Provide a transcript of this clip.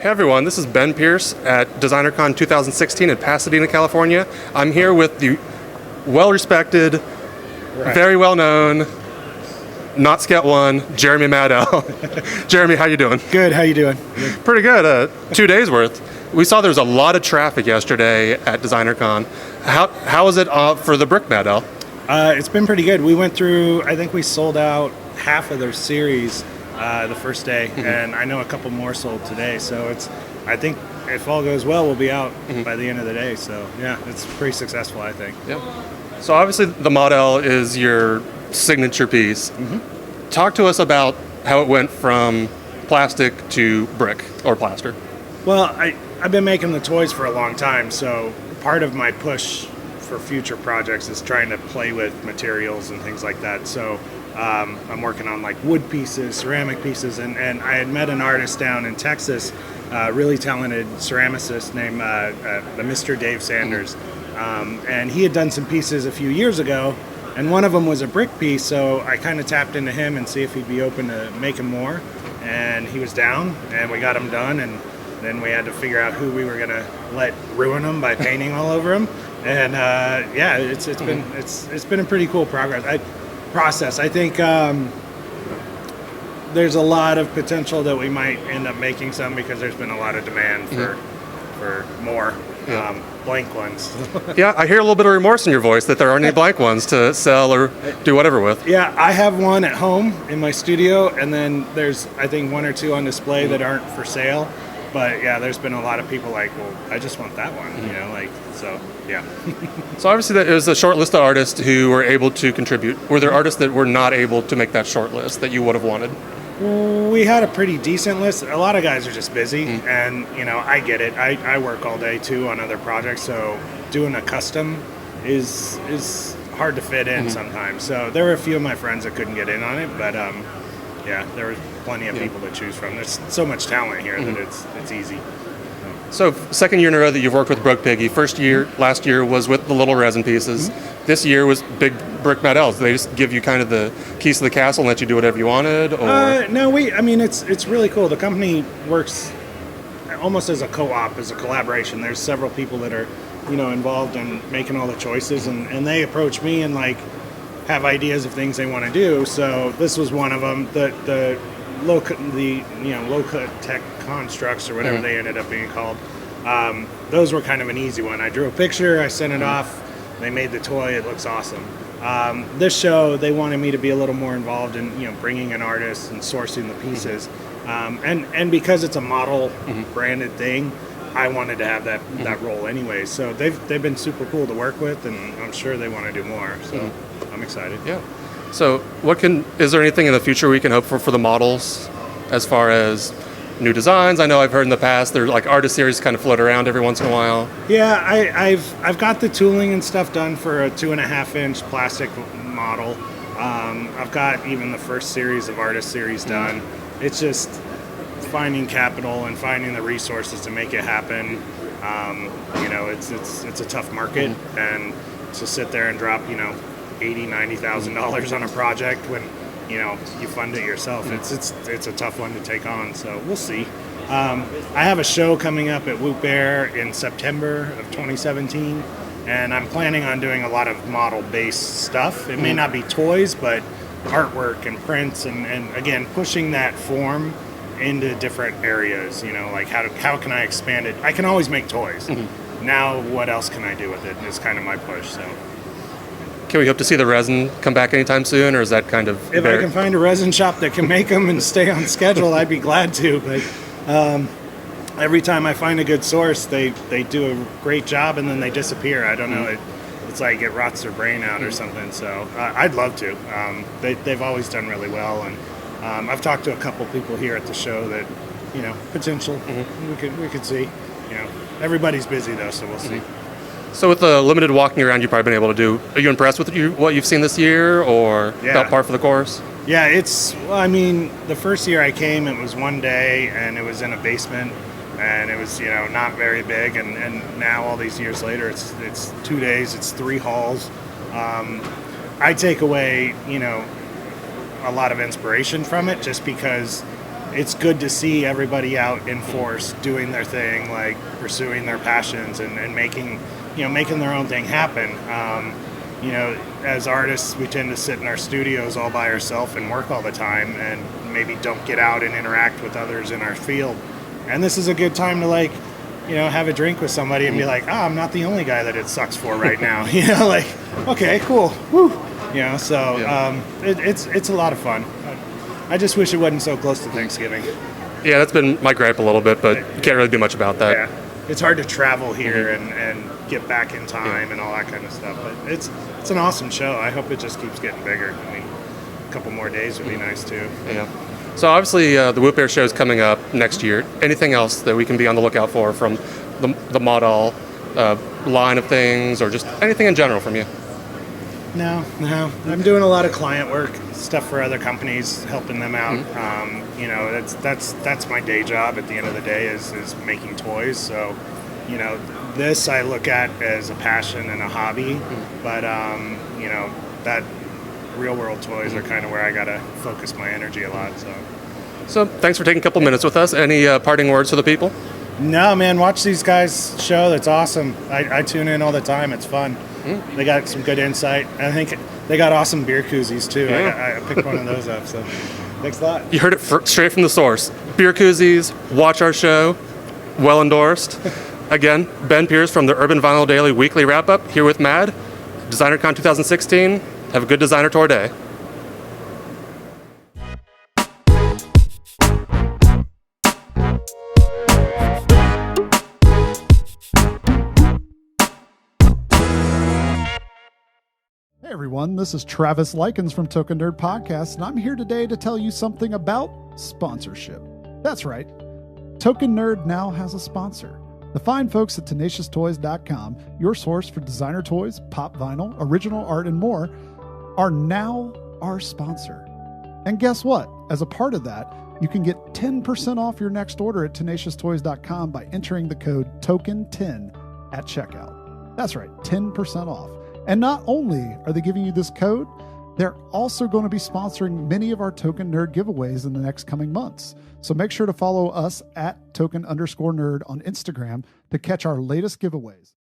Hey everyone, this is Ben Pierce at DesignerCon 2016 in Pasadena, California. I'm here with the well-respected, very well-known, not Scout 1, Jeremy Madl. Jeremy, how you doing? Good, how you doing? Pretty good, 2 days worth. We saw there was a lot of traffic yesterday at DesignerCon. How was it for the Broke Madl? It's been pretty good. We went through, I think we sold out half of their series the first day, and I know a couple more sold today, so I think if all goes well, we'll be out by the end of the day, so yeah, it's pretty successful, I think. Yep. So obviously the Madl is your signature piece. Talk to us about how it went from plastic to brick or plaster. Well, I've been making the toys for a long time, so part of my push for future projects is trying to play with materials and things like that. So I'm working on like wood pieces, ceramic pieces, and I had met an artist down in Texas, really talented ceramicist named Mr. Dave Sanders, and he had done some pieces a few years ago, and one of them was a brick piece, so I kind of tapped into him and see if he'd be open to making more, and he was down, and we got them done, and then we had to figure out who we were gonna let ruin them by painting all over them, and yeah, it's been a pretty cool process. I think there's a lot of potential that we might end up making some because there's been a lot of demand for more blank ones. Yeah, I hear a little bit of remorse in your voice that there aren't any blank ones to sell or do whatever with. Yeah, I have one at home in my studio, and then there's I think one or two on display that aren't for sale. But yeah, there's been a lot of people like, well, I just want that one, you know, like, so yeah. So obviously it was a short list of artists who were able to contribute. Were there artists that were not able to make that short list that you would have wanted? We had a pretty decent list. A lot of guys are just busy, and you know, I get it. I work all day too on other projects, so doing a custom is hard to fit in sometimes. So there were a few of my friends that couldn't get in on it, but yeah, there was plenty of people to choose from. There's so much talent here that it's easy. So second year in a row that you've worked with Broke Piggy. Last year was with the little resin pieces. This year was big brick Madls. They just give you kind of the keys to the castle and let you do whatever you wanted? Or? No, it's really cool. The company works almost as a co-op, as a collaboration. There's several people that are, you know, involved in making all the choices, and they approach me and like have ideas of things they want to do. So this was one of them. The low cut tech constructs or whatever they ended up being called. Those were kind of an easy one. I drew a picture, I sent it off, they made the toy, it looks awesome. This show, they wanted me to be a little more involved in, you know, bringing an artist and sourcing the pieces. And because it's a model branded thing, I wanted to have that role anyway. So they've been super cool to work with, and I'm sure they want to do more. So I'm excited. Yeah. So is there anything in the future we can hope for the models as far as new designs? I know I've heard in the past there's like artist series kind of float around every once in a while. Yeah, I've got the tooling and stuff done for a 2.5-inch plastic model. I've got even the first series of artist series done. It's just finding capital and finding the resources to make it happen. You know, it's a tough market, and to sit there and drop, you know, $80,000-$90,000 on a project when, you know, you fund it yourself, it's a tough one to take on. So we'll see. I have a show coming up at Whoop Air in September of 2017, and I'm planning on doing a lot of model-based stuff. It may not be toys, but artwork and prints, and again, pushing that form into different areas. You know, like how can I expand it? I can always make toys. Now what else can I do with it? Is kind of my push. So can we hope to see the resin come back anytime soon, or is that kind of if I can find a resin shop that can make them and stay on schedule, I'd be glad to. But every time I find a good source, they do a great job and then they disappear. I don't know. It's like it rots their brain out or something. So I'd love to. They've always done really well, and I've talked to a couple people here at the show that, you know, potential we could see. You know, everybody's busy though, so we'll see. So with the limited walking around you've probably been able to do, are you impressed with what you've seen this year, or about par for the course? Yeah, I mean, the first year I came, it was one day, and it was in a basement, and it was, you know, not very big, and now all these years later, it's 2 days, it's 3 halls. I take away, you know, a lot of inspiration from it, just because it's good to see everybody out in force doing their thing, like pursuing their passions and making their own thing happen. As artists, we tend to sit in our studios all by ourselves and work all the time, and maybe don't get out and interact with others in our field. And this is a good time to have a drink with somebody and be like, I'm not the only guy that it sucks for right now. Okay, cool. Woo. It's a lot of fun. I just wish it wasn't so close to Thanksgiving. Yeah, that's been my gripe a little bit, but you can't really do much about that. Yeah, it's hard to travel here and get back in time and all that kind of stuff. But it's an awesome show. I hope it just keeps getting bigger. I mean, a couple more days would be nice too. Yeah. So obviously the Whoop Air show is coming up next year. Anything else that we can be on the lookout for from the Madl line of things, or just anything in general from you? No. I'm doing a lot of client work, stuff for other companies, helping them out. That's my day job at the end of the day is making toys. So, this I look at as a passion and a hobby, but that real world toys are kind of where I gotta focus my energy a lot. So thanks for taking a couple minutes with us. Any parting words for the people? No, man, watch these guys show. That's awesome. I tune in all the time. It's fun. They got some good insight. I think they got awesome beer koozies too. Yeah. I picked one of those up. So thanks a lot. You heard it straight from the source. Beer koozies, watch our show, well endorsed. Again, Ben Pierce from the Urban Vinyl Daily Weekly Wrap-Up here with Mad, DesignerCon 2016. Have a good designer tour day. Hey everyone, this is Travis Likens from Token Nerd Podcast, and I'm here today to tell you something about sponsorship. That's right, Token Nerd now has a sponsor. The fine folks at TenaciousToys.com, your source for designer toys, pop vinyl, original art, and more, are now our sponsor. And guess what? As a part of that, you can get 10% off your next order at TenaciousToys.com by entering the code TOKEN10 at checkout. That's right, 10% off. And not only are they giving you this code, they're also going to be sponsoring many of our Token Nerd giveaways in the next coming months. So make sure to follow us at token_nerd on Instagram to catch our latest giveaways.